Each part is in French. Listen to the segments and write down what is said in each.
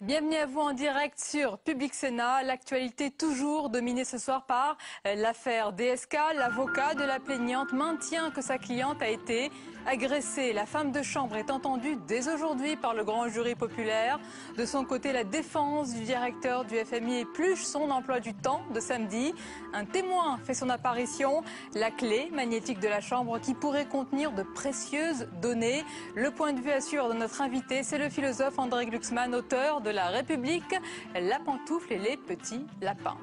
Bienvenue à vous en direct sur Public Sénat. L'actualité toujours dominée ce soir par l'affaire DSK. L'avocat de la plaignante maintient que sa cliente a été agressée. La femme de chambre est entendue dès aujourd'hui par le grand jury populaire. De son côté, la défense du directeur du FMI épluche son emploi du temps de samedi. Un témoin fait son apparition, la clé magnétique de la chambre qui pourrait contenir de précieuses données. Le point de vue assure de notre invité, c'est le philosophe André Glucksmann, auteur de La République, la pantoufle et les petits lapins.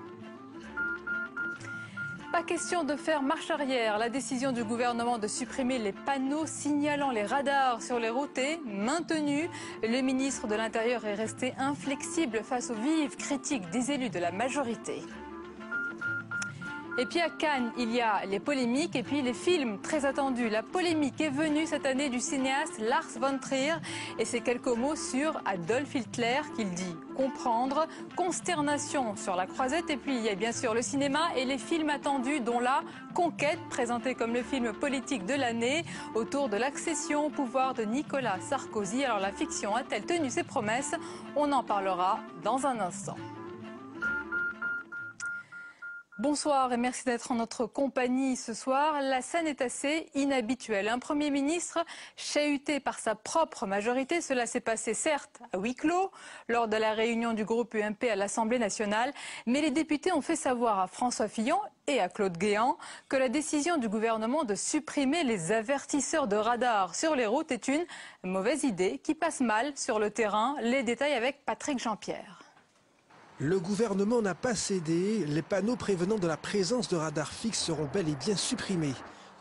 Pas question de faire marche arrière. La décision du gouvernement de supprimer les panneaux signalant les radars sur les routes est maintenue. Le ministre de l'Intérieur est resté inflexible face aux vives critiques des élus de la majorité. Et puis à Cannes, il y a les polémiques et puis les films très attendus. La polémique est venue cette année du cinéaste Lars von Trier et ses quelques mots sur Adolf Hitler qu'il dit comprendre, consternation sur la croisette et puis il y a bien sûr le cinéma et les films attendus dont La Conquête, présenté comme le film politique de l'année autour de l'accession au pouvoir de Nicolas Sarkozy. Alors la fiction a-t-elle tenu ses promesses? On en parlera dans un instant. Bonsoir et merci d'être en notre compagnie ce soir. La scène est assez inhabituelle. Un Premier ministre chahuté par sa propre majorité. Cela s'est passé certes à huis clos lors de la réunion du groupe UMP à l'Assemblée nationale. Mais les députés ont fait savoir à François Fillon et à Claude Guéant que la décision du gouvernement de supprimer les avertisseurs de radar sur les routes est une mauvaise idée qui passe mal sur le terrain. Les détails avec Patrick Jean-Pierre. Le gouvernement n'a pas cédé. Les panneaux prévenant de la présence de radars fixes seront bel et bien supprimés.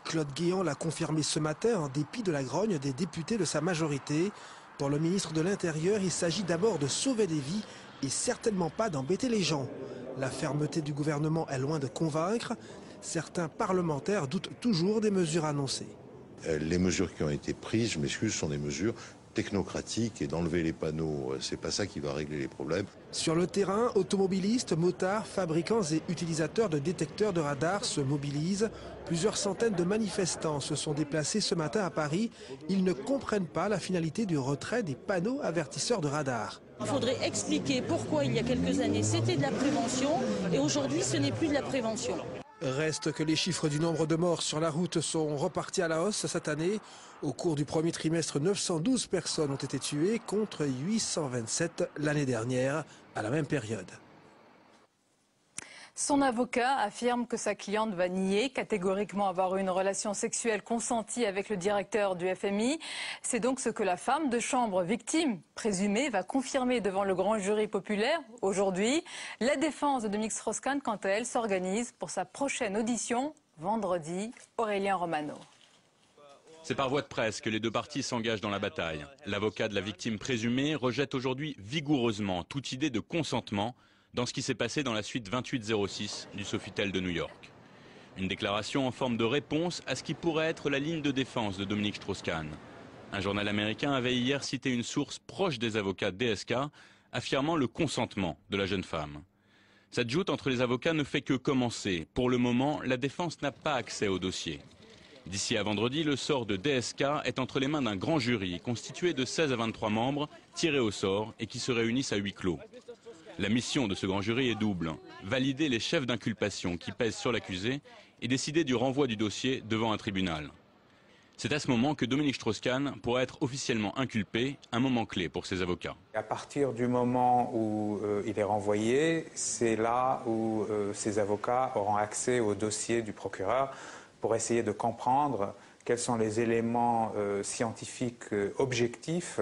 Claude Guéant l'a confirmé ce matin en dépit de la grogne des députés de sa majorité. Pour le ministre de l'Intérieur, il s'agit d'abord de sauver des vies et certainement pas d'embêter les gens. La fermeté du gouvernement est loin de convaincre. Certains parlementaires doutent toujours des mesures annoncées. Les mesures qui ont été prises, je m'excuse, sont des mesures technocratique et d'enlever les panneaux, c'est pas ça qui va régler les problèmes. Sur le terrain, automobilistes, motards, fabricants et utilisateurs de détecteurs de radars se mobilisent. Plusieurs centaines de manifestants se sont déplacés ce matin à Paris. Ils ne comprennent pas la finalité du retrait des panneaux avertisseurs de radars. Il faudrait expliquer pourquoi il y a quelques années c'était de la prévention et aujourd'hui ce n'est plus de la prévention. Reste que les chiffres du nombre de morts sur la route sont repartis à la hausse cette année. Au cours du premier trimestre, 912 personnes ont été tuées contre 827 l'année dernière à la même période. Son avocat affirme que sa cliente va nier catégoriquement avoir eu une relation sexuelle consentie avec le directeur du FMI. C'est donc ce que la femme de chambre victime présumée va confirmer devant le grand jury populaire aujourd'hui. La défense de Dominique Strauss-Kahn, quant à elle, s'organise pour sa prochaine audition vendredi. Aurélien Romano. C'est par voie de presse que les deux parties s'engagent dans la bataille. L'avocat de la victime présumée rejette aujourd'hui vigoureusement toute idée de consentement dans ce qui s'est passé dans la suite 2806 du Sofitel de New York. Une déclaration en forme de réponse à ce qui pourrait être la ligne de défense de Dominique Strauss-Kahn. Un journal américain avait hier cité une source proche des avocats DSK affirmant le consentement de la jeune femme. Cette joute entre les avocats ne fait que commencer. Pour le moment, la défense n'a pas accès au dossier. D'ici à vendredi, le sort de DSK est entre les mains d'un grand jury constitué de 16 à 23 membres tirés au sort et qui se réunissent à huis clos. La mission de ce grand jury est double, valider les chefs d'inculpation qui pèsent sur l'accusé et décider du renvoi du dossier devant un tribunal. C'est à ce moment que Dominique Strauss-Kahn pourra être officiellement inculpé, un moment clé pour ses avocats. À partir du moment où il est renvoyé, c'est là où ses avocats auront accès au dossier du procureur pour essayer de comprendre quels sont les éléments scientifiques objectifs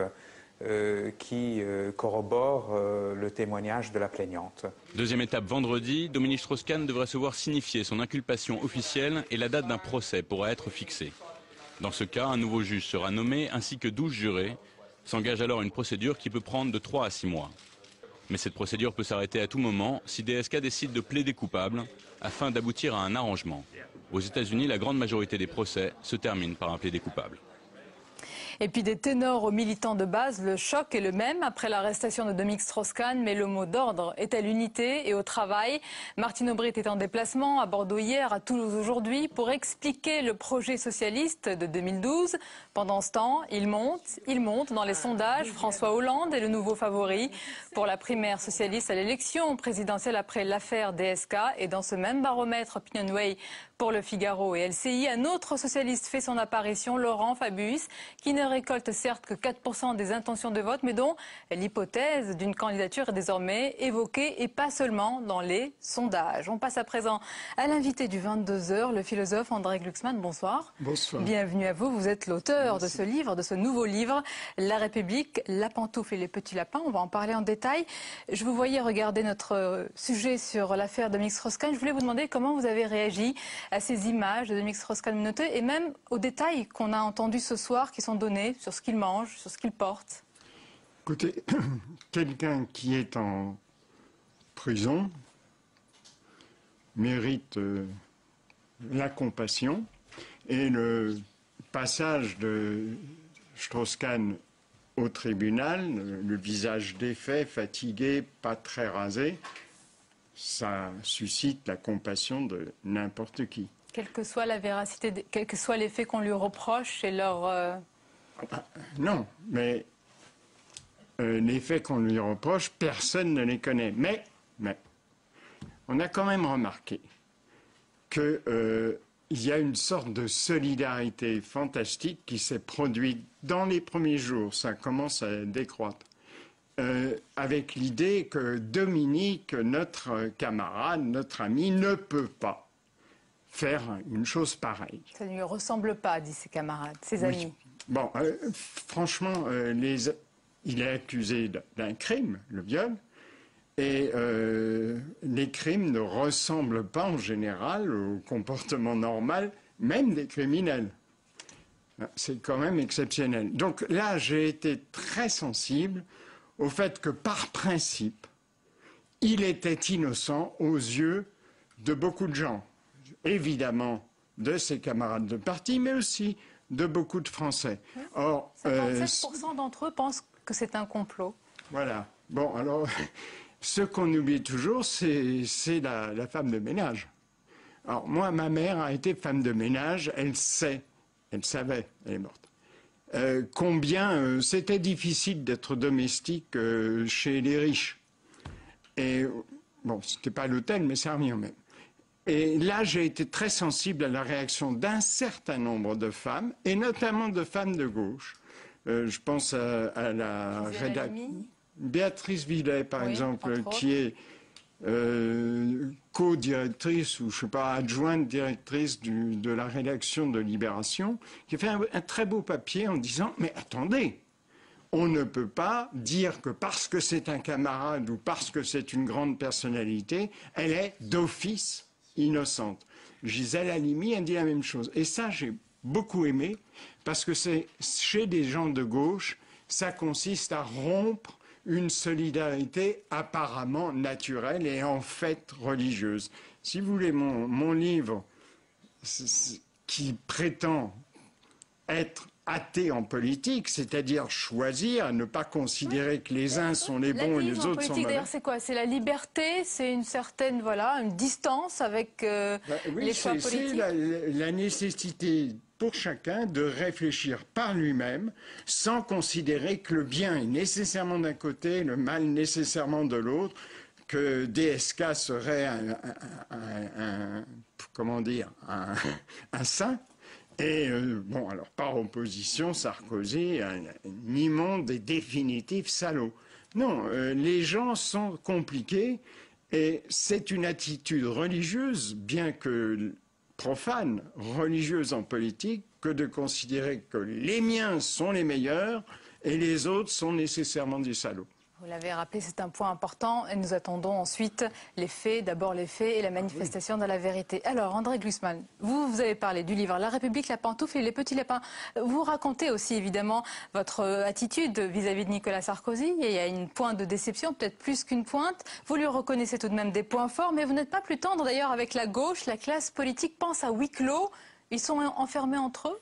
qui corrobore le témoignage de la plaignante. Deuxième étape vendredi, Dominique Strauss-Kahn devrait se voir signifier son inculpation officielle et la date d'un procès pourra être fixée. Dans ce cas, un nouveau juge sera nommé ainsi que 12 jurés. S'engage alors une procédure qui peut prendre de 3 à 6 mois. Mais cette procédure peut s'arrêter à tout moment si DSK décide de plaider coupable afin d'aboutir à un arrangement. Aux États-Unis, la grande majorité des procès se terminent par un plaidé coupable. Et puis des ténors aux militants de base, le choc est le même après l'arrestation de Dominique Strauss-Kahn, mais le mot d'ordre est à l'unité et au travail. Martine Aubry était en déplacement à Bordeaux hier, à Toulouse aujourd'hui, pour expliquer le projet socialiste de 2012. Pendant ce temps, il monte dans les sondages. François Hollande est le nouveau favori pour la primaire socialiste à l'élection présidentielle après l'affaire DSK. Et dans ce même baromètre Opinionway pour Le Figaro et LCI, un autre socialiste fait son apparition, Laurent Fabius, qui ne récolte certes que 4% des intentions de vote, mais dont l'hypothèse d'une candidature est désormais évoquée et pas seulement dans les sondages. On passe à présent à l'invité du 22h, le philosophe André Glucksmann. Bonsoir. Bonsoir. Bienvenue à vous. Vous êtes l'auteur de ce livre, de ce nouveau livre, La République, la pantoufle et les petits lapins. On va en parler en détail. Je vous voyais regarder notre sujet sur l'affaire Dominique Strauss-Kahn. Je voulais vous demander comment vous avez réagi à ces images de Dominique Strauss-Kahn menotté et même aux détails qu'on a entendus ce soir qui sont donnés sur ce qu'il mange, sur ce qu'il porte. Écoutez, quelqu'un qui est en prison mérite la compassion et le passage de Strauss-Kahn au tribunal, le visage défait, fatigué, pas très rasé, ça suscite la compassion de n'importe qui. Quelle que soit la véracité, quels que soient les faits qu'on lui reproche et leur... Non, mais les faits qu'on lui reproche, personne ne les connaît. Mais on a quand même remarqué qu'il y a une sorte de solidarité fantastique qui s'est produite dans les premiers jours. Ça commence à décroître. Avec l'idée que Dominique, notre camarade, notre ami, ne peut pas faire une chose pareille. Ça ne lui ressemble pas, disent ses camarades, ses amis. Bon, franchement, il est accusé d'un crime, le viol, et les crimes ne ressemblent pas en général au comportement normal, même des criminels. C'est quand même exceptionnel. Donc là, j'ai été très sensible au fait que, par principe, il était innocent aux yeux de beaucoup de gens. Évidemment, de ses camarades de parti, mais aussi de beaucoup de Français. Or, 57% d'entre eux pensent que c'est un complot. Voilà. Bon, alors, ce qu'on oublie toujours, c'est la femme de ménage. Alors, moi, ma mère a été femme de ménage, elle savait, elle est morte. Combien c'était difficile d'être domestique chez les riches. Et bon, c'était pas à l'hôtel, mais ça revient même. Et là, j'ai été très sensible à la réaction d'un certain nombre de femmes, et notamment de femmes de gauche. Je pense à la rédactrice Béatrice Villet, par exemple, qui est co-directrice ou, je sais pas, adjointe directrice de la rédaction de Libération, qui a fait un très beau papier en disant « Mais attendez, on ne peut pas dire que parce que c'est un camarade ou parce que c'est une grande personnalité, elle est d'office innocente. » Gisèle Halimi a dit la même chose. Et ça, j'ai beaucoup aimé, parce que c'est chez des gens de gauche, ça consiste à rompre une solidarité apparemment naturelle et en fait religieuse. Si vous voulez, mon livre, qui prétend être athée en politique, c'est-à-dire choisir, ne pas considérer que les uns sont les bons et les autres sont mauvais. D'ailleurs, c'est quoi? C'est la liberté, c'est une certaine, voilà, une distance avec les choix politiques. C'est la nécessité pour chacun de réfléchir par lui-même sans considérer que le bien est nécessairement d'un côté, le mal nécessairement de l'autre, que DSK serait un saint. Et bon, alors par opposition, Sarkozy, un immonde et définitif salaud. Non, les gens sont compliqués et c'est une attitude religieuse, bien que profane, religieuse en politique, que de considérer que les miens sont les meilleurs et les autres sont nécessairement des salauds. Vous l'avez rappelé, c'est un point important et nous attendons ensuite les faits, d'abord les faits et la manifestation de la vérité. Alors, André Glucksmann, vous avez parlé du livre La République, la pantoufle et les petits lapins. Vous racontez aussi évidemment votre attitude vis-à-vis de Nicolas Sarkozy. Il y a une pointe de déception, peut-être plus qu'une pointe. Vous lui reconnaissez tout de même des points forts, mais vous n'êtes pas plus tendre d'ailleurs avec la gauche. La classe politique pense à huis clos. Ils sont enfermés entre eux?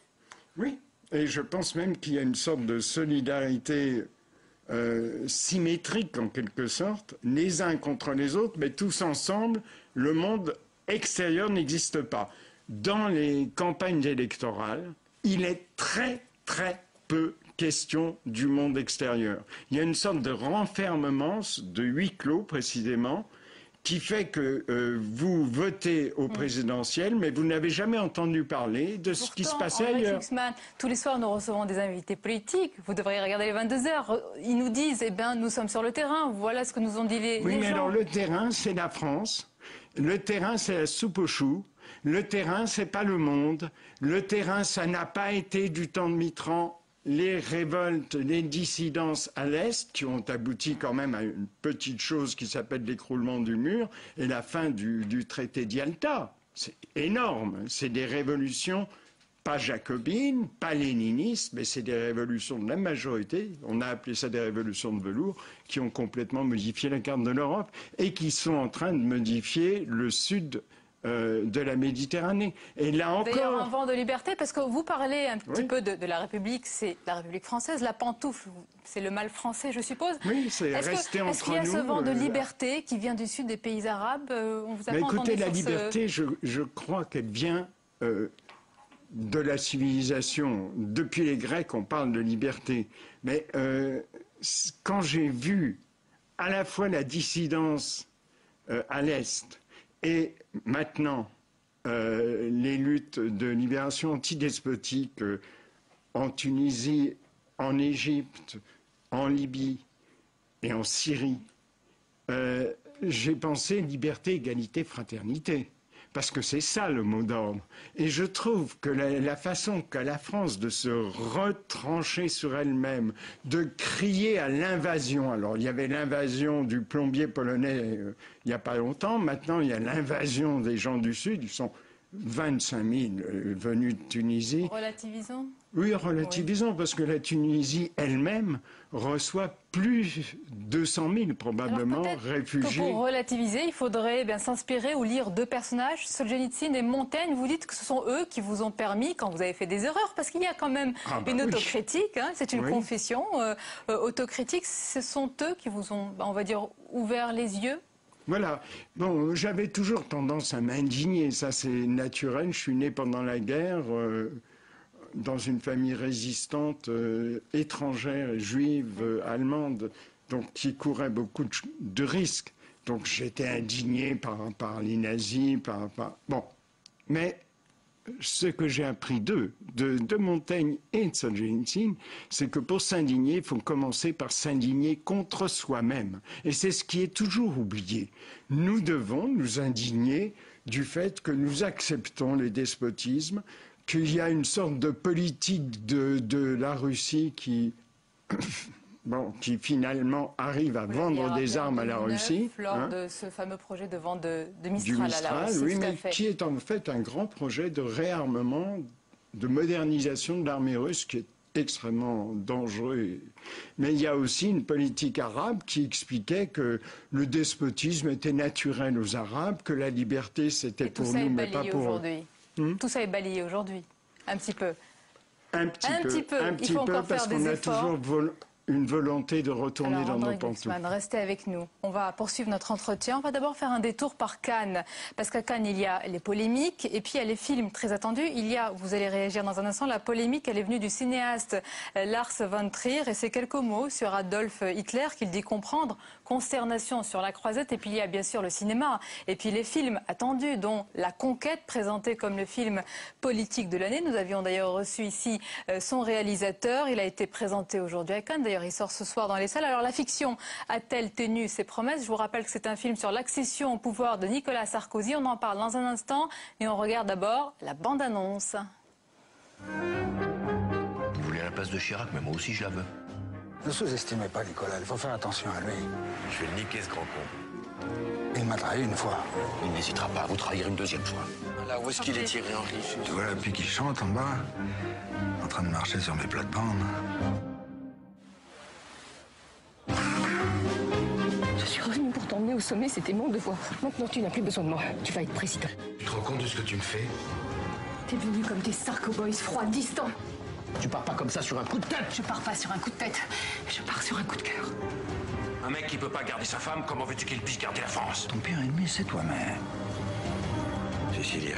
Oui. Et je pense même qu'il y a une sorte de solidarité symétrique en quelque sorte, les uns contre les autres, mais tous ensemble, le monde extérieur n'existe pas. Dans les campagnes électorales, il est très très peu question du monde extérieur. Il y a une sorte de renfermement, de huis clos précisément, qui fait que vous votez au présidentiel, mais vous n'avez jamais entendu parler de ce qui se passait ailleurs. Glucksmann, tous les soirs, nous recevons des invités politiques. Vous devriez regarder les 22 heures. Ils nous disent, eh bien, nous sommes sur le terrain. Voilà ce que nous ont dit les gens. Oui, mais alors le terrain, c'est la France. Le terrain, c'est la soupe aux choux. Le terrain, c'est pas le monde. Le terrain, ça n'a pas été du temps de Mitterrand. Les révoltes, les dissidences à l'Est, qui ont abouti quand même à une petite chose qui s'appelle l'écroulement du mur et la fin du traité d'Yalta. C'est énorme. C'est des révolutions, pas jacobines, pas léninistes, mais c'est des révolutions de la majorité. On a appelé ça des révolutions de velours, qui ont complètement modifié la carte de l'Europe et qui sont en train de modifier le sud de la Méditerranée. Et là encore... D'ailleurs, un vent de liberté, parce que vous parlez un petit peu de la République, c'est la République française, la pantoufle, c'est le mal français, je suppose. Oui, c'est resté entre nous. Est-ce qu'il y a ce vent de liberté qui vient du sud des pays arabes? On vous a pas écoutez, entendu la sur liberté, je crois qu'elle vient de la civilisation. Depuis les Grecs, on parle de liberté. Mais quand j'ai vu à la fois la dissidence à l'Est, et maintenant, les luttes de libération antidespotique en Tunisie, en Égypte, en Libye et en Syrie, j'ai pensé liberté, égalité, fraternité. Parce que c'est ça le mot d'ordre. Et je trouve que la façon qu'a la France de se retrancher sur elle-même, de crier à l'invasion. Alors il y avait l'invasion du plombier polonais il n'y a pas longtemps. Maintenant il y a l'invasion des gens du Sud. Ils sont 25 000 venus de Tunisie. Relativisons. Oui, relativisons, parce que la Tunisie elle-même reçoit plus de 200 000 probablement réfugiés. Que pour relativiser, il faudrait s'inspirer ou lire deux personnages, Solzhenitsyn et Montaigne. Vous dites que ce sont eux qui vous ont permis, quand vous avez fait des erreurs, parce qu'il y a quand même une autocritique, hein, c'est une confession autocritique, ce sont eux qui vous ont, on va dire, ouvert les yeux. Voilà. Bon, j'avais toujours tendance à m'indigner, ça c'est naturel. Je suis né pendant la guerre dans une famille résistante étrangère, juive, allemande, donc qui courait beaucoup de risques. Donc j'étais indigné par les nazis, Bon, mais ce que j'ai appris de Montaigne et de Solzhenitsyn, c'est que pour s'indigner, il faut commencer par s'indigner contre soi-même. Et c'est ce qui est toujours oublié. Nous devons nous indigner du fait que nous acceptons les despotismes, qu'il y a une sorte de politique de la Russie qui... Bon, qui finalement arrive à vendre des armes à la Russie. Lors de ce fameux projet de vente de Mistral à la Russie. Oui, mais qui est en fait un grand projet de réarmement, de modernisation de l'armée russe qui est extrêmement dangereux. Mais il y a aussi une politique arabe qui expliquait que le despotisme était naturel aux Arabes, que la liberté c'était pour nous, mais pas pour eux. Tout ça est balayé aujourd'hui, un petit peu. Un petit peu, il faut encore parce faire qu'on des a efforts. toujours une volonté de retourner dans nos pantoufles. Glucksmann, restez avec nous. On va poursuivre notre entretien. On va d'abord faire un détour par Cannes. Parce qu'à Cannes, il y a les polémiques et puis il y a les films très attendus. Il y a, vous allez réagir dans un instant, la polémique, elle est venue du cinéaste Lars von Trier et c'est quelques mots sur Adolf Hitler qu'il dit comprendre. Consternation sur la croisette. Et puis il y a bien sûr le cinéma. Et puis les films attendus, dont La Conquête, présenté comme le film politique de l'année. Nous avions d'ailleurs reçu ici son réalisateur. Il a été présenté aujourd'hui à Cannes. D'ailleurs, il sort ce soir dans les salles. Alors, la fiction a-t-elle tenu ses promesses? Je vous rappelle que c'est un film sur l'accession au pouvoir de Nicolas Sarkozy. On en parle dans un instant. Et on regarde d'abord la bande-annonce. Vous voulez la place de Chirac, mais moi aussi je la veux. Ne sous-estimez pas Nicolas, il faut faire attention à lui. Je vais le niquer, ce grand con. Il m'a trahi une fois. Il n'hésitera pas à vous trahir une deuxième fois. Là, où est-ce qu'il est tiré, Henri? Tu vois la pluie qui chante en bas, en train de marcher sur mes plates-bandes. Je suis revenu pour t'emmener au sommet, c'était mon devoir. Maintenant, tu n'as plus besoin de moi. Tu vas être président. Tu te rends compte de ce que tu me fais? T'es venu comme des Sarko Boys froids, distants. Tu pars pas comme ça sur un coup de tête. Je pars pas sur un coup de tête, je pars sur un coup de cœur. Un mec qui peut pas garder sa femme, comment veux-tu qu'il puisse garder la France? Ton pire ennemi, c'est toi-même. Cécilia,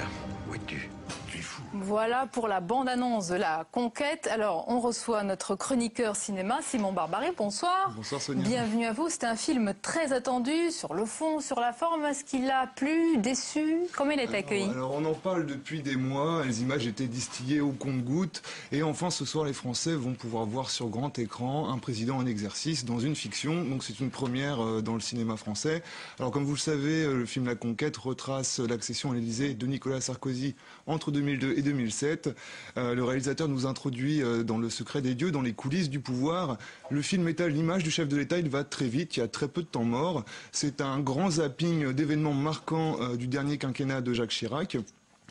où es-tu? Tu es fou. Voilà pour la bande-annonce de La Conquête. Alors, on reçoit notre chroniqueur cinéma, Simon Barbaret. Bonsoir. Bonsoir Sonia. Bienvenue à vous. C'est un film très attendu sur le fond, sur la forme. Est-ce qu'il a plu, déçu? Comment il est accueilli? Alors, on en parle depuis des mois. Les images étaient distillées au compte-gouttes. Et enfin, ce soir, les Français vont pouvoir voir sur grand écran un président en exercice dans une fiction. Donc, c'est une première dans le cinéma français. Alors, comme vous le savez, le film La Conquête retrace l'accession à l'Élysée de Nicolas Sarkozy entre 2002 et 2007. Le réalisateur nous introduit dans le secret des dieux, dans les coulisses du pouvoir. Le film étale l'image du chef de l'État. Il va très vite, il y a très peu de temps mort. C'est un grand zapping d'événements marquants du dernier quinquennat de Jacques Chirac.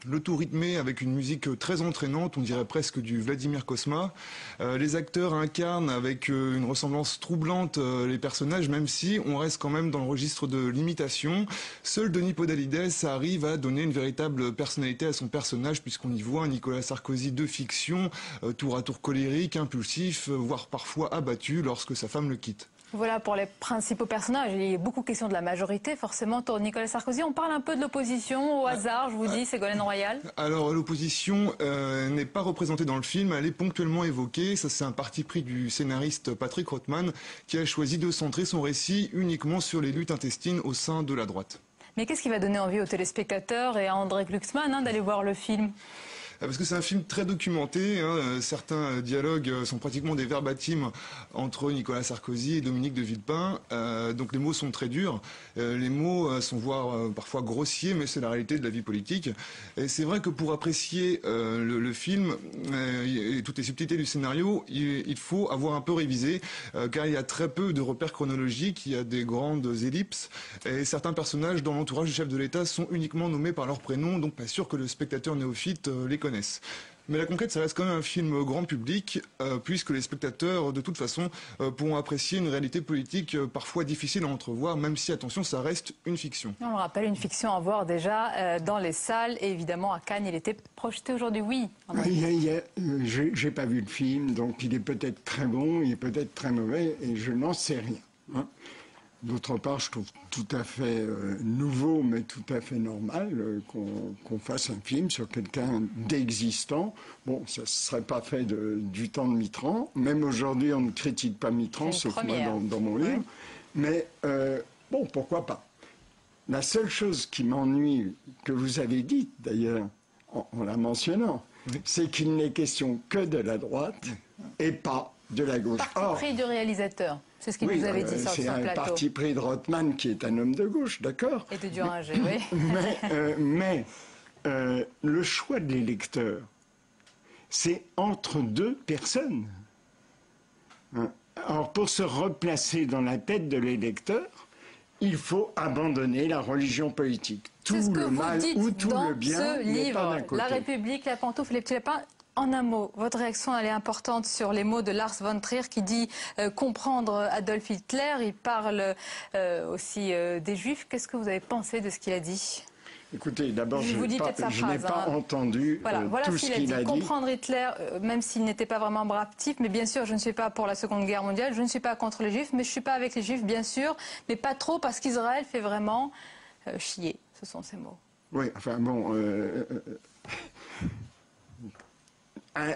Le tout rythmé avec une musique très entraînante, on dirait presque du Vladimir Cosma. Les acteurs incarnent avec une ressemblance troublante les personnages, même si on reste quand même dans le registre de l'imitation. Seul Denis Podalides arrive à donner une véritable personnalité à son personnage, puisqu'on y voit un Nicolas Sarkozy de fiction, tour à tour colérique, impulsif, voire parfois abattu lorsque sa femme le quitte. Voilà pour les principaux personnages. Il y a beaucoup de questions de la majorité, forcément, autour de Nicolas Sarkozy. On parle un peu de l'opposition, au hasard, je vous dis, Ségolène Royal. Alors, l'opposition n'est pas représentée dans le film, elle est ponctuellement évoquée. Ça, c'est un parti pris du scénariste Patrick Rothman, qui a choisi de centrer son récit uniquement sur les luttes intestines au sein de la droite. Mais qu'est-ce qui va donner envie aux téléspectateurs et à André Glucksmann d'aller voir le film ? Parce que c'est un film très documenté, hein. Certains dialogues sont pratiquement des verbatims entre Nicolas Sarkozy et Dominique de Villepin, donc les mots sont très durs, les mots sont voire parfois grossiers, mais c'est la réalité de la vie politique. Et c'est vrai que pour apprécier le film et toutes les subtilités du scénario, il faut avoir un peu révisé, car il y a très peu de repères chronologiques, il y a des grandes ellipses, et certains personnages dans l'entourage du chef de l'État sont uniquement nommés par leur prénom, donc pas sûr que le spectateur néophyte les connaisse. Mais La Conquête, ça reste quand même un film grand public, puisque les spectateurs, de toute façon, pourront apprécier une réalité politique parfois difficile à entrevoir, même si, attention, ça reste une fiction. On le rappelle, une fiction à voir déjà dans les salles, et évidemment à Cannes, il était projeté aujourd'hui, oui. J'ai pas vu le film, donc il est peut-être très bon, il est peut-être très mauvais, et je n'en sais rien. Hein. D'autre part, je trouve tout à fait nouveau, mais tout à fait normal qu'on fasse un film sur quelqu'un d'existant. Bon, ça ne serait pas fait du temps de Mitterrand. Même aujourd'hui, on ne critique pas Mitterrand, sauf moi dans mon livre. Ouais. Mais bon, pourquoi pas. La seule chose qui m'ennuie, que vous avez dite d'ailleurs, en la mentionnant, c'est qu'il n'est question que de la droite et pas de la gauche. Parti pris du réalisateur. C'est ce qu'il nous avait dit sur le plateau. C'est un parti pris de Rothman qui est un homme de gauche, d'accord. Et de Duringer, oui. Mais le choix de l'électeur, c'est entre deux personnes. Alors pour se replacer dans la tête de l'électeur, il faut abandonner la religion politique. Tout le mal ou tout le bien n'est pas d'un côté. La République, la pantoufle, les petits lapins. En un mot, votre réaction elle est importante sur les mots de Lars von Trier qui dit comprendre Adolf Hitler. Il parle aussi des Juifs. Qu'est-ce que vous avez pensé de ce qu'il a dit ? Écoutez, d'abord, je n'ai pas entendu voilà tout ce qu'il a dit. Comprendre Hitler, même s'il n'était pas vraiment un brave type, mais bien sûr, je ne suis pas pour la Seconde Guerre mondiale, je ne suis pas contre les Juifs, mais je ne suis pas avec les Juifs, bien sûr, mais pas trop parce qu'Israël fait vraiment chier. Ce sont ces mots. Oui, enfin bon...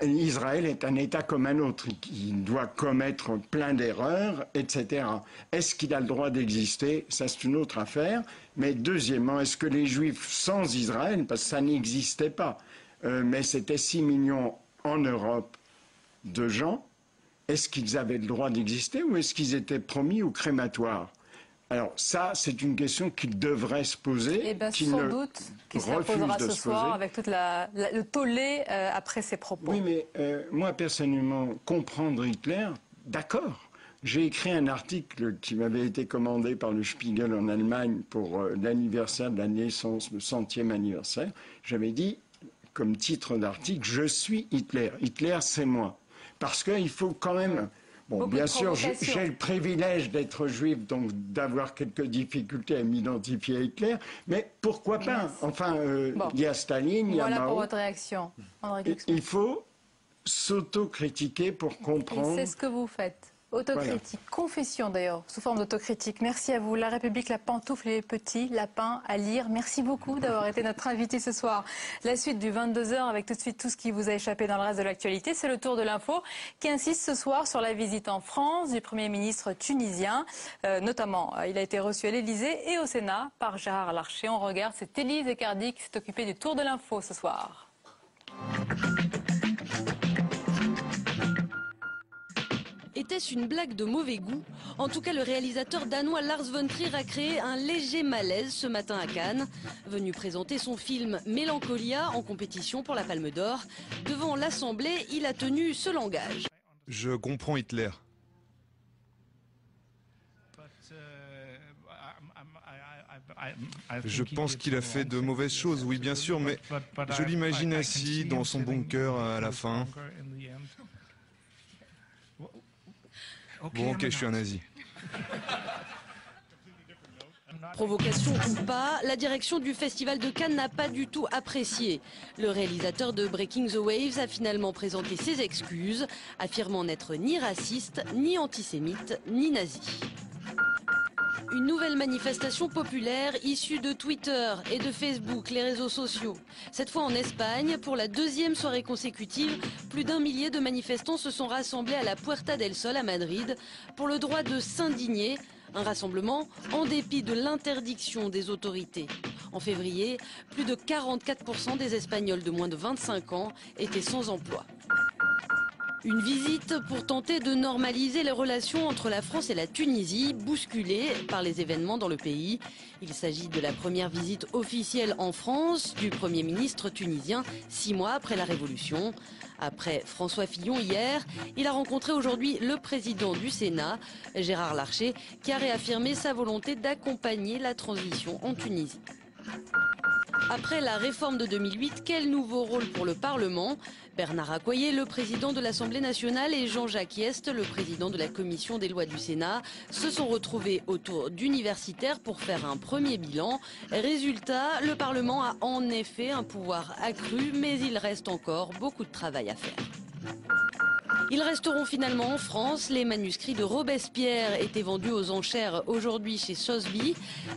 Israël est un État comme un autre, il doit commettre plein d'erreurs, etc. Est-ce qu'il a le droit d'exister? Ça, c'est une autre affaire. Mais deuxièmement, est-ce que les Juifs sans Israël, parce que ça n'existait pas, mais c'était 6 millions en Europe de gens, est-ce qu'ils avaient le droit d'exister ou est-ce qu'ils étaient promis au crématoire? Alors ça, c'est une question qu'il devrait se poser. Et bien sans doute qu'il se la posera ce soir avec toute le tollé après ses propos. Oui, mais moi personnellement, comprendre Hitler, d'accord. J'ai écrit un article qui m'avait été commandé par le Spiegel en Allemagne pour l'anniversaire de la naissance, le 100e anniversaire. J'avais dit, comme titre d'article, « Je suis Hitler. Hitler, c'est moi ». Parce qu'il faut quand même... Bon, bien sûr, j'ai le privilège d'être juif, donc d'avoir quelques difficultés à m'identifier à Hitler, mais pourquoi pas? Enfin, il y a Staline, il y a Mao. Voilà pour votre réaction, André Glucksmann. Il faut s'autocritiquer pour comprendre. Et c'est ce que vous faites. Autocritique, voilà. Confession d'ailleurs, sous forme d'autocritique. Merci à vous. La République, la pantoufle et les petits lapins à lire. Merci beaucoup d'avoir été notre invité ce soir. La suite du 22h avec tout de suite tout ce qui vous a échappé dans le reste de l'actualité. C'est le tour de l'info qui insiste ce soir sur la visite en France du Premier ministre tunisien. Notamment, il a été reçu à l'Élysée et au Sénat par Gérard Larcher. On regarde, c'est Élise Ecardi qui s'est occupée du tour de l'info ce soir. Était-ce une blague de mauvais goût? En tout cas, le réalisateur danois Lars von Trier a créé un léger malaise ce matin à Cannes. Venu présenter son film Mélancolia en compétition pour la Palme d'Or, devant l'Assemblée, il a tenu ce langage. Je comprends Hitler. Je pense qu'il a fait de mauvaises choses, oui bien sûr, mais je l'imagine assis dans son bunker à la fin. Bon, ok, je suis un nazi. Provocation ou pas, la direction du Festival de Cannes n'a pas du tout apprécié. Le réalisateur de Breaking the Waves a finalement présenté ses excuses, affirmant n'être ni raciste, ni antisémite, ni nazi. Une nouvelle manifestation populaire issue de Twitter et de Facebook, les réseaux sociaux. Cette fois en Espagne, pour la deuxième soirée consécutive, plus d'1 millier de manifestants se sont rassemblés à la Puerta del Sol à Madrid pour le droit de s'indigner. Un rassemblement en dépit de l'interdiction des autorités. En février, plus de 44% des Espagnols de moins de 25 ans étaient sans emploi. Une visite pour tenter de normaliser les relations entre la France et la Tunisie, bousculées par les événements dans le pays. Il s'agit de la première visite officielle en France du Premier ministre tunisien, 6 mois après la Révolution. Après François Fillon hier, il a rencontré aujourd'hui le président du Sénat, Gérard Larcher, qui a réaffirmé sa volonté d'accompagner la transition en Tunisie. Après la réforme de 2008, quel nouveau rôle pour le Parlement? Bernard Accoyer, le président de l'Assemblée nationale, et Jean-Jacques Hyest, le président de la commission des lois du Sénat, se sont retrouvés autour d'universitaires pour faire un premier bilan. Résultat, le Parlement a en effet un pouvoir accru, mais il reste encore beaucoup de travail à faire. Ils resteront finalement en France. Les manuscrits de Robespierre étaient vendus aux enchères aujourd'hui chez Sotheby.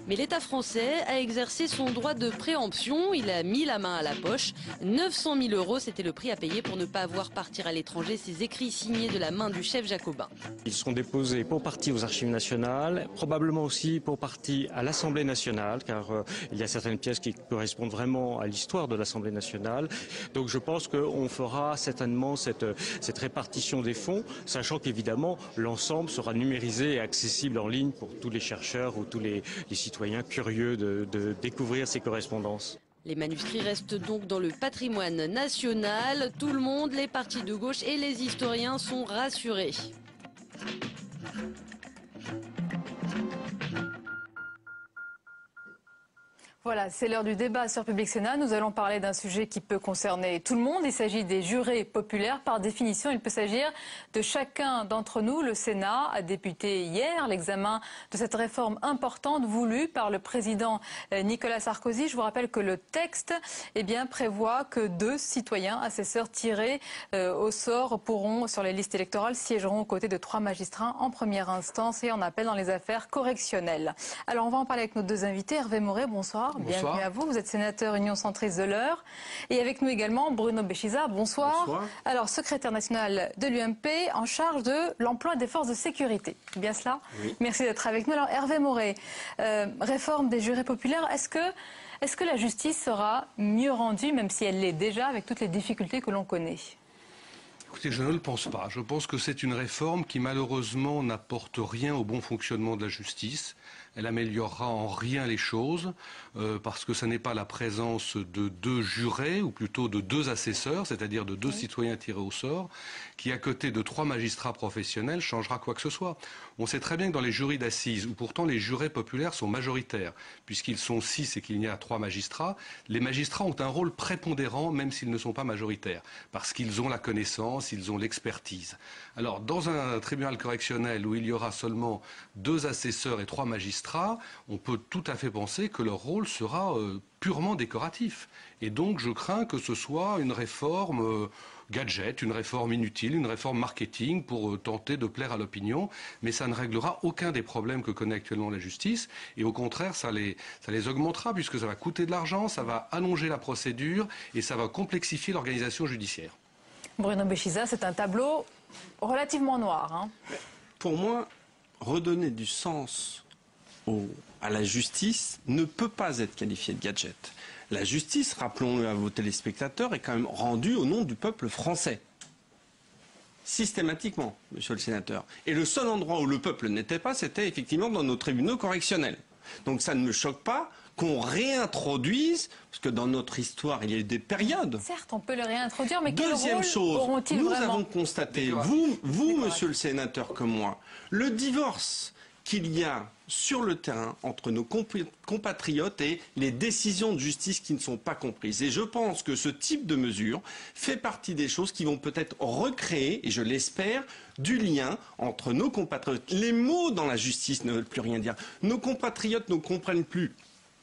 Mais l'État français a exercé son droit de préemption. Il a mis la main à la poche. 900 000 €, c'était le prix à payer pour ne pas voir partir à l'étranger ces écrits signés de la main du chef jacobin. Ils seront déposés pour partie aux Archives nationales, probablement aussi pour partie à l'Assemblée nationale, car il y a certaines pièces qui correspondent vraiment à l'histoire de l'Assemblée nationale. Donc je pense qu'on fera certainement cette répartition des fonds, sachant qu'évidemment l'ensemble sera numérisé et accessible en ligne pour tous les chercheurs ou tous les citoyens curieux de découvrir ces correspondances. Les manuscrits restent donc dans le patrimoine national. Tout le monde, les partis de gauche et les historiens sont rassurés. Voilà, c'est l'heure du débat sur Public Sénat. Nous allons parler d'un sujet qui peut concerner tout le monde. Il s'agit des jurés populaires. Par définition, il peut s'agir de chacun d'entre nous. Le Sénat a débuté hier l'examen de cette réforme importante voulue par le président Nicolas Sarkozy. Je vous rappelle que le texte prévoit que 2 citoyens assesseurs tirés au sort pourront, sur les listes électorales, siégeront aux côtés de 3 magistrats en première instance et en appel dans les affaires correctionnelles. Alors, on va en parler avec nos 2 invités. Hervé Maurey, bonsoir. Bonsoir. Bienvenue à vous. Vous êtes sénateur Union centriste de l'Eure. Et avec nous également Bruno Béchiza. Bonsoir. Bonsoir. Alors, secrétaire national de l'UMP en charge de l'emploi des forces de sécurité. C'est bien cela? Oui. Merci d'être avec nous. Alors, Hervé Maurey, réforme des jurés populaires. Est-ce que la justice sera mieux rendue, même si elle l'est déjà, avec toutes les difficultés que l'on connaît? Écoutez, je ne le pense pas. Je pense que c'est une réforme qui malheureusement n'apporte rien au bon fonctionnement de la justice. Elle améliorera en rien les choses parce que ce n'est pas la présence de 2 jurés ou plutôt de 2 assesseurs, c'est-à-dire de 2 citoyens tirés au sort, qui à côté de 3 magistrats professionnels changera quoi que ce soit. On sait très bien que dans les jurys d'assises, où pourtant les jurés populaires sont majoritaires, puisqu'ils sont 6 et qu'il n'y a 3 magistrats, les magistrats ont un rôle prépondérant même s'ils ne sont pas majoritaires, parce qu'ils ont la connaissance, ils ont l'expertise. Alors dans un tribunal correctionnel où il y aura seulement 2 assesseurs et 3 magistrats, on peut tout à fait penser que leur rôle sera purement décoratif. Et donc je crains que ce soit une réforme gadget, une réforme inutile, une réforme marketing pour tenter de plaire à l'opinion, mais ça ne réglera aucun des problèmes que connaît actuellement la justice, et au contraire, ça les augmentera, puisque ça va coûter de l'argent, ça va allonger la procédure, et ça va complexifier l'organisation judiciaire. Bruno Bechiza, c'est un tableau relativement noir. Hein. Pour moi, redonner du sens à la justice ne peut pas être qualifié de gadget. La justice, rappelons-le à vos téléspectateurs, est quand même rendue au nom du peuple français. Systématiquement, monsieur le sénateur. Et le seul endroit où le peuple n'était pas, c'était effectivement dans nos tribunaux correctionnels. Donc ça ne me choque pas qu'on réintroduise, parce que dans notre histoire, il y a eu des périodes. Certes, on peut le réintroduire, mais quel Deuxième rôle chose, auront-ils nous vraiment? avons constaté, vous monsieur le sénateur comme moi, le divorce qu'il y a sur le terrain entre nos compatriotes et les décisions de justice qui ne sont pas comprises. Et je pense que ce type de mesure fait partie des choses qui vont peut-être recréer, et je l'espère, du lien entre nos compatriotes. Les mots dans la justice ne veulent plus rien dire. Nos compatriotes ne comprennent plus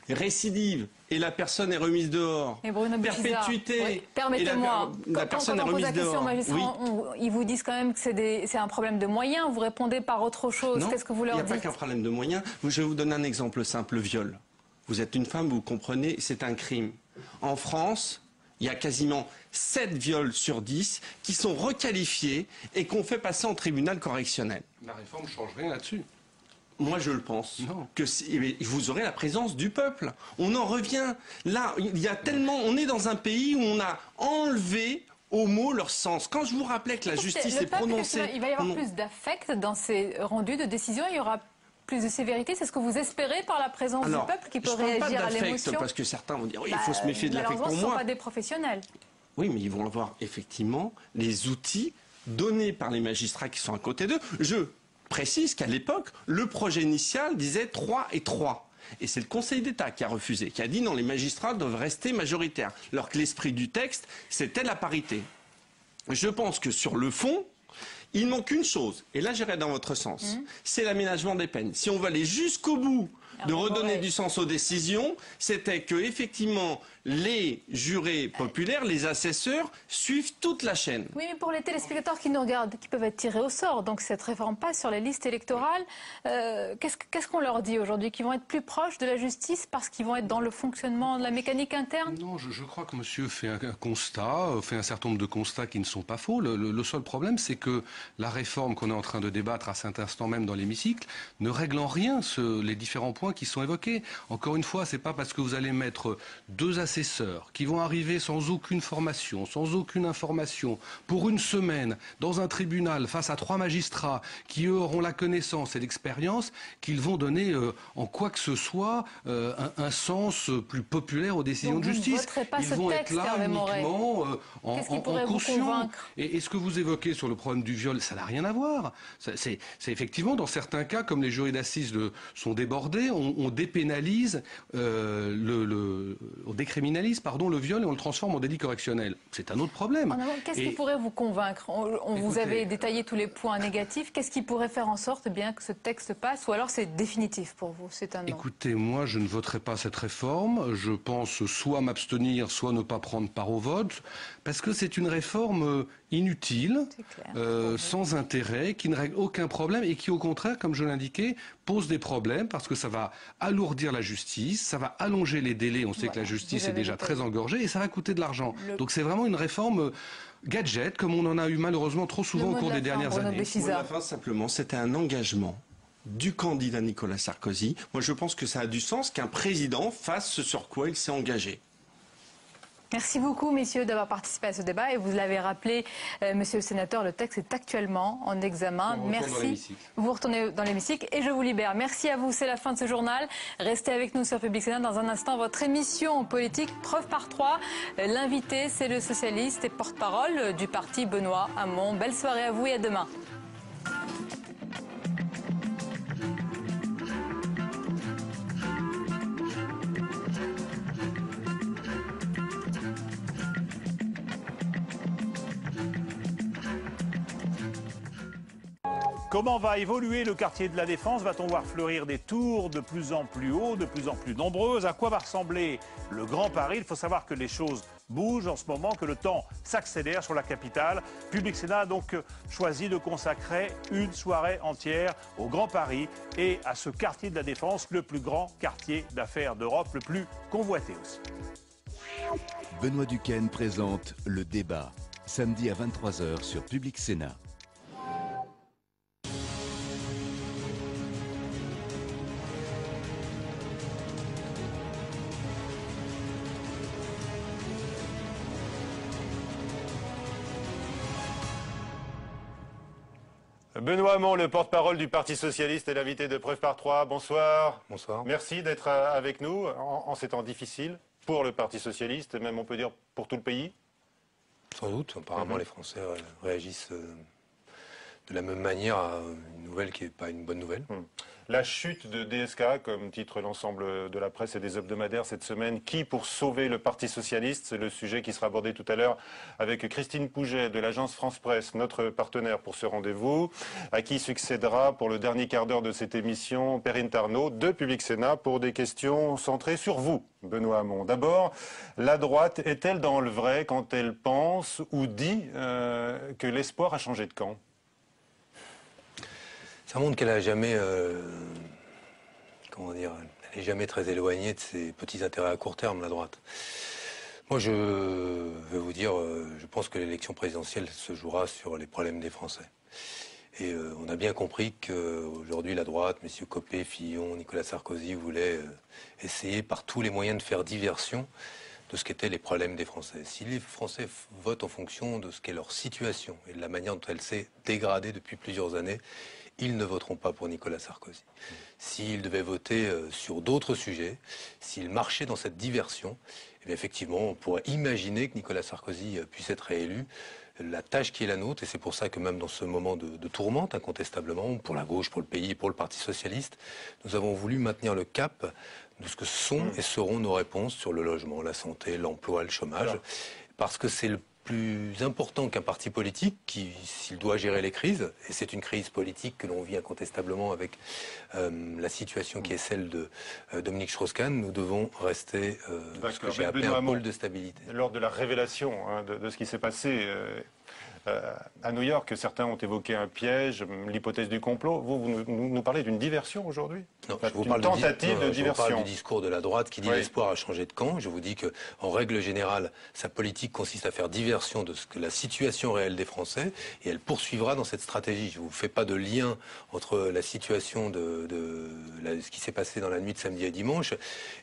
récidive et la personne est remise dehors. Et Bruno Perpétuité. Oui. Permettez-moi, la personne est remise dehors. Ils vous disent quand même que c'est un problème de moyens. Vous répondez par autre chose. Qu'est-ce que vous leur dites? Il n'y a pas qu'un problème de moyens. Je vais vous donner un exemple simple, le viol. Vous êtes une femme, vous comprenez, c'est un crime. En France, il y a quasiment 7 viols sur 10 qui sont requalifiés et qu'on fait passer en tribunal correctionnel. La réforme ne change rien là-dessus. Moi, je le pense. Que vous aurez la présence du peuple. On en revient. Là, il y a tellement. On est dans un pays où on a enlevé aux mots leur sens. Quand je vous rappelais que la justice est prononcée. Il va y avoir plus d'affect dans ces rendus de décision. Il y aura plus de sévérité. C'est ce que vous espérez par la présence du peuple qui peut réagir à l'émotion? Parce que certains vont dire oui, il faut se méfier de l'affect. Pour moi, ce ne sont pas des professionnels. Oui, mais ils vont avoir effectivement les outils donnés par les magistrats qui sont à côté d'eux. Je précise qu'à l'époque, le projet initial disait 3 et 3. Et c'est le Conseil d'État qui a refusé, qui a dit non, les magistrats doivent rester majoritaires. Alors que l'esprit du texte, c'était la parité. Je pense que sur le fond, il manque une chose, et là j'irai dans votre sens, c'est l'aménagement des peines. Si on va aller jusqu'au bout de redonner du sens aux décisions, c'était que effectivement les jurés populaires, les assesseurs, suivent toute la chaîne. Oui, mais pour les téléspectateurs qui nous regardent, qui peuvent être tirés au sort, donc cette réforme passe sur les listes électorales, qu'est-ce qu'on leur dit aujourd'hui? Qu'ils vont être plus proches de la justice parce qu'ils vont être dans le fonctionnement de la mécanique interne? Non, je crois que monsieur fait un constat, fait un certain nombre de constats qui ne sont pas faux. Le seul problème, c'est que la réforme qu'on est en train de débattre à cet instant même dans l'hémicycle ne règle en rien les différents points qui sont évoqués. Encore une fois, c'est pas parce que vous allez mettre 2 assesseurs qui vont arriver sans aucune formation, sans aucune information, pour une semaine, dans un tribunal, face à 3 magistrats, qui eux auront la connaissance et l'expérience, qu'ils vont donner en quoi que ce soit un sens plus populaire aux décisions de justice. Ils vont être là uniquement en caution. Et ce que vous évoquez sur le problème du viol, ça n'a rien à voir. C'est effectivement, dans certains cas, comme les jurys d'assises sont débordés, on dépénalise, on décriminalise le viol et on le transforme en délit correctionnel. C'est un autre problème. Qu'est-ce qui pourrait vous convaincre? Vous avez détaillé tous les points négatifs. Qu'est-ce qui pourrait faire en sorte bien que ce texte passe? Ou alors c'est définitif pour vous? C'est un non. Écoutez, moi je ne voterai pas cette réforme. Je pense soit m'abstenir, soit ne pas prendre part au vote. Parce que c'est une réforme inutile, sans intérêt, qui ne règle aucun problème et qui au contraire, comme je l'indiquais, pose des problèmes parce que ça va alourdir la justice, ça va allonger les délais. On sait que la justice est déjà très engorgée et ça va coûter de l'argent. Donc c'est vraiment une réforme gadget, comme on en a eu malheureusement trop souvent au cours des dernières années. Le mot de la fin, simplement, c'était un engagement du candidat Nicolas Sarkozy. Moi, je pense que ça a du sens qu'un président fasse ce sur quoi il s'est engagé. Merci beaucoup, messieurs, d'avoir participé à ce débat. Et vous l'avez rappelé, monsieur le sénateur, le texte est actuellement en examen. Merci. Vous retournez dans l'hémicycle et je vous libère. Merci à vous. C'est la fin de ce journal. Restez avec nous sur Public Sénat. Dans un instant, votre émission politique, preuve par 3. L'invité, c'est le socialiste et porte-parole du parti Benoît Hamon. Belle soirée à vous et à demain. Comment va évoluer le quartier de la Défense? Va-t-on voir fleurir des tours de plus en plus hauts, de plus en plus nombreuses? À quoi va ressembler le Grand Paris? Il faut savoir que les choses bougent en ce moment, que le temps s'accélère sur la capitale. Public Sénat a donc choisi de consacrer une soirée entière au Grand Paris et à ce quartier de la Défense, le plus grand quartier d'affaires d'Europe, le plus convoité aussi. Benoît Duquesne présente Le Débat, samedi à 23 h sur Public Sénat. Benoît Hamon, le porte-parole du Parti Socialiste et l'invité de Preuve par 3. Bonsoir. Bonsoir. Merci d'être avec nous en ces temps difficiles pour le Parti Socialiste, et même on peut dire pour tout le pays. Sans doute. Apparemment, les Français réagissent de la même manière à une nouvelle qui n'est pas une bonne nouvelle. La chute de DSK, comme titre l'ensemble de la presse et des hebdomadaires cette semaine. Qui pour sauver le Parti Socialiste? C'est le sujet qui sera abordé tout à l'heure avec Christine Pouget de l'agence France Presse, notre partenaire pour ce rendez-vous, à qui succédera pour le dernier quart d'heure de cette émission Perrine Tarnaud de Public Sénat pour des questions centrées sur vous, Benoît Hamon. D'abord, la droite est-elle dans le vrai quand elle pense ou dit que l'espoir a changé de camp? Ça montre qu'elle a jamais, comment dire, elle n'est jamais très éloignée de ses petits intérêts à court terme, la droite. Moi, je vais vous dire, je pense que l'élection présidentielle se jouera sur les problèmes des Français. Et on a bien compris qu'aujourd'hui, la droite, M. Copé, Fillon, Nicolas Sarkozy voulaient essayer par tous les moyens de faire diversion de ce qu'étaient les problèmes des Français. Si les Français votent en fonction de ce qu'est leur situation et de la manière dont elle s'est dégradée depuis plusieurs années, ils ne voteront pas pour Nicolas Sarkozy. S'ils devaient voter sur d'autres sujets, s'ils marchaient dans cette diversion, eh bien effectivement, on pourrait imaginer que Nicolas Sarkozy puisse être réélu. La tâche qui est la nôtre, et c'est pour ça que même dans ce moment de tourmente, incontestablement, pour la gauche, pour le pays et pour le Parti Socialiste, nous avons voulu maintenir le cap de ce que sont et seront nos réponses sur le logement, la santé, l'emploi, le chômage, parce que c'est le plus important qu'un parti politique qui, s'il doit gérer les crises, et c'est une crise politique que l'on vit incontestablement avec la situation qui est celle de Dominique Strauss-Kahn, nous devons rester ce que j'ai appelé un pôle de stabilité. Lors de la révélation de ce qui s'est passé à New York, certains ont évoqué un piège, l'hypothèse du complot. Vous nous parlez d'une diversion aujourd'hui? Non, je vous parle tentative de diversion. Je parle du discours de la droite qui dit l'espoir a changé de camp. Je vous dis qu'en règle générale, sa politique consiste à faire diversion de ce que la situation réelle des Français, et elle poursuivra dans cette stratégie. Je ne vous fais pas de lien entre la situation ce qui s'est passé dans la nuit de samedi à dimanche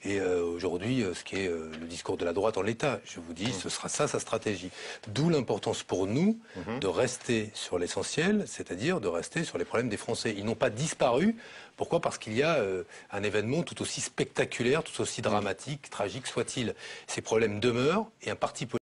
et aujourd'hui ce qui est le discours de la droite en l'état. Je vous dis, ce sera ça sa stratégie. D'où l'importance pour nous de rester sur l'essentiel, c'est-à-dire de rester sur les problèmes des Français. Ils n'ont pas disparu. Pourquoi? Parce qu'il y a un événement tout aussi spectaculaire, tout aussi dramatique, tragique soit-il. Ces problèmes demeurent et un parti politique